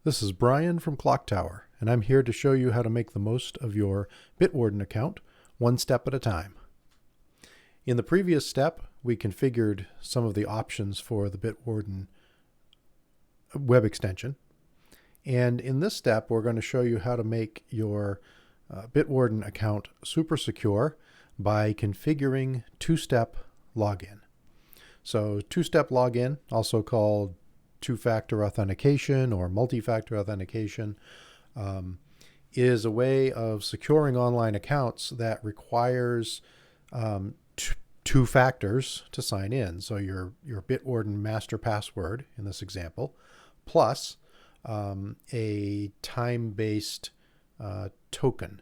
This is Brian from Clock Tower, and I'm here to show you how to make the most of your Bitwarden account one step at a time. In the previous step, we configured some of the options for the Bitwarden web extension. And in this step, we're going to show you how to make your Bitwarden account super secure by configuring two-step login. So two-step login, also called two-factor authentication or multi-factor authentication, is a way of securing online accounts that requires two factors to sign in. So your Bitwarden master password in this example, plus a time-based token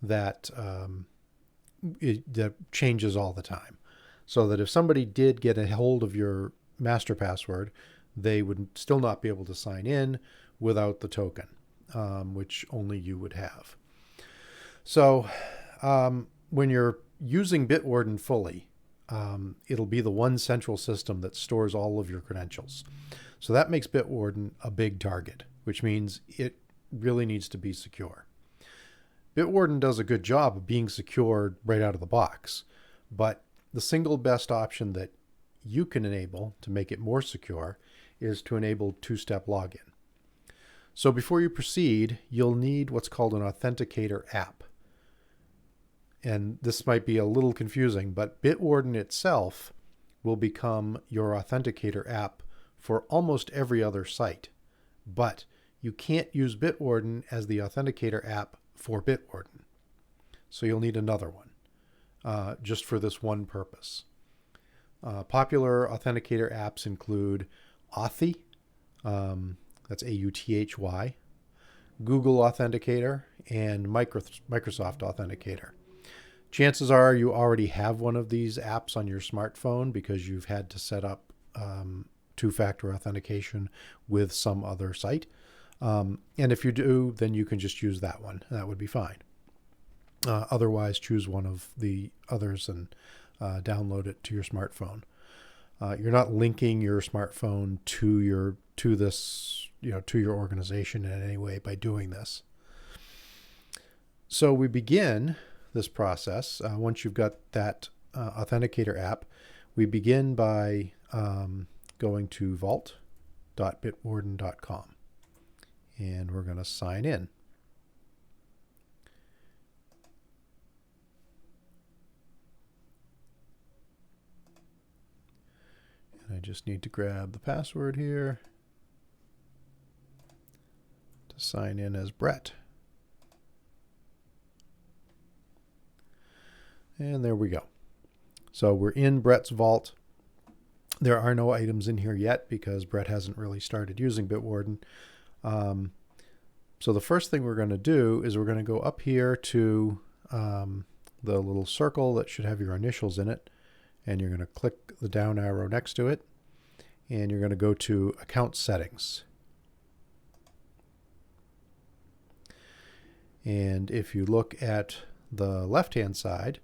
that that changes all the time. So that if somebody did get a hold of your master password, they would still not be able to sign in without the token, which only you would have. So when you're using Bitwarden fully, it'll be the one central system that stores all of your credentials. So that makes Bitwarden a big target, which means it really needs to be secure. Bitwarden does a good job of being secure right out of the box, but the single best option that you can enable to make it more secure is to enable two-step login. So before you proceed, you'll need what's called an authenticator app. And this might be a little confusing, but Bitwarden itself will become your authenticator app for almost every other site. But you can't use Bitwarden as the authenticator app for Bitwarden. So you'll need another one, just for this one purpose. Popular authenticator apps include Authy, that's Authy, Google Authenticator, and Microsoft Authenticator. Chances are you already have one of these apps on your smartphone because you've had to set up two-factor authentication with some other site. And if you do, then you can just use that one. That would be fine. Otherwise, choose one of the others and download it to your smartphone. You're not linking your smartphone to your organization in any way by doing this. So we begin this process once you've got that authenticator app. We begin by going to vault.bitwarden.com, and we're going to sign in. I just need to grab the password here to sign in as Brett. And there we go. So we're in Brett's vault. There are no items in here yet because Brett hasn't really started using Bitwarden. So the first thing we're going to do is we're going to go up here to the little circle that should have your initials in it. And you're going to click the down arrow next to it, and you're going to go to Account Settings. And if you look at the left-hand side,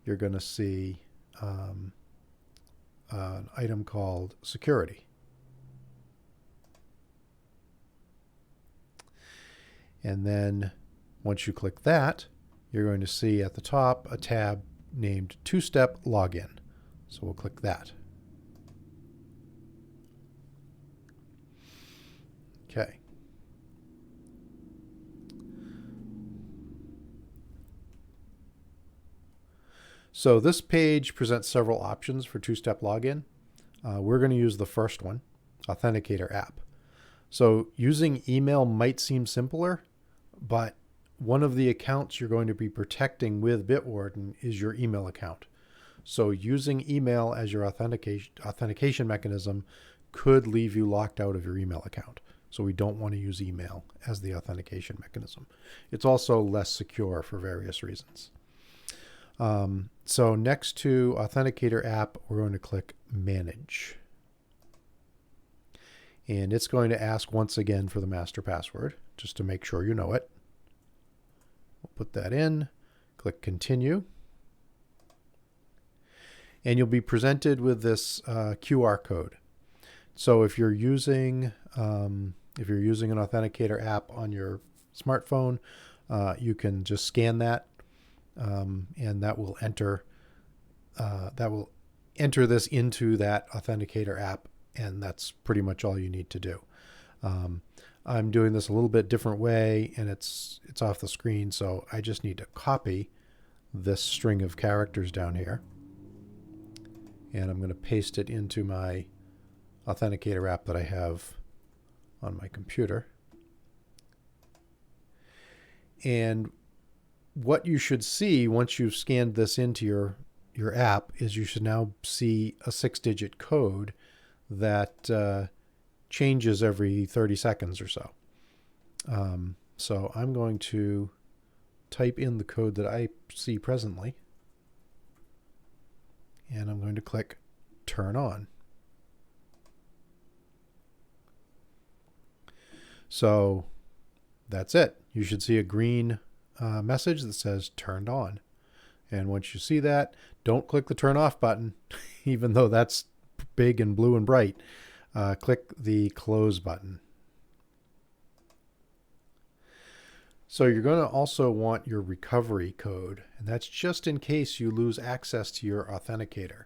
you're going to see an item called Security. And then once you click that, you're going to see at the top a tab named Two-Step Login. So we'll click that. Okay. So this page presents several options for two-step login. We're going to use the first one, Authenticator app. So using email might seem simpler, but one of the accounts you're going to be protecting with Bitwarden is your email account. So using email as your authentication mechanism could leave you locked out of your email account. So we don't want to use email as the authentication mechanism. It's also less secure for various reasons. So next to Authenticator app, we're going to click Manage. And it's going to ask once again for the master password, just to make sure you know it. We'll put that in, click Continue. And you'll be presented with this QR code. So if you're using If you're using an authenticator app on your smartphone, you can just scan that, and that will enter this into that authenticator app, and that's pretty much all you need to do. I'm doing this a little bit different way, and it's off the screen, so I just need to copy this string of characters down here, and I'm going to paste it into my authenticator app that I have on my computer. And what you should see once you've scanned this into your app is you should now see a 6-digit code that changes every 30 seconds or so. So I'm going to type in the code that I see presently, and I'm going to click Turn On. So that's it. You should see a green message that says Turned On. And once you see that, don't click the Turn Off button, even though that's big and blue and bright. Click the Close button. So you're going to also want your recovery code, and that's just in case you lose access to your authenticator.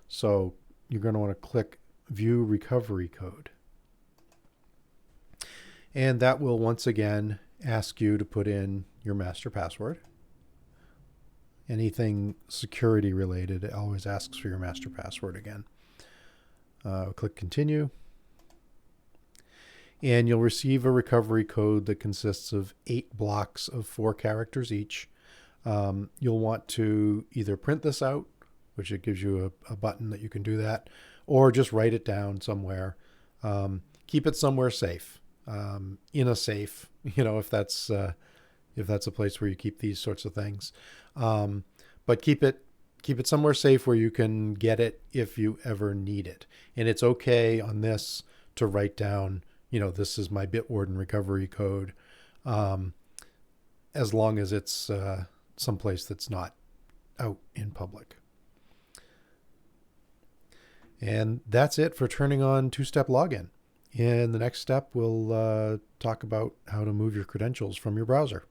So you're going to want to click View Recovery Code. And that will once again ask you to put in your master password. Anything security related, it always asks for your master password again. Click Continue. And you'll receive a recovery code that consists of 8 blocks of 4 characters each. You'll want to either print this out, which it gives you a button that you can do that, or just write it down somewhere. Keep it somewhere safe, in a safe, if that's a place where you keep these sorts of things. But keep it somewhere safe where you can get it if you ever need it. And it's okay on this to write down, this is my Bitwarden recovery code, as long as it's someplace that's not out in public. And that's it for turning on two-step login. In the next step, we'll talk about how to move your credentials from your browser.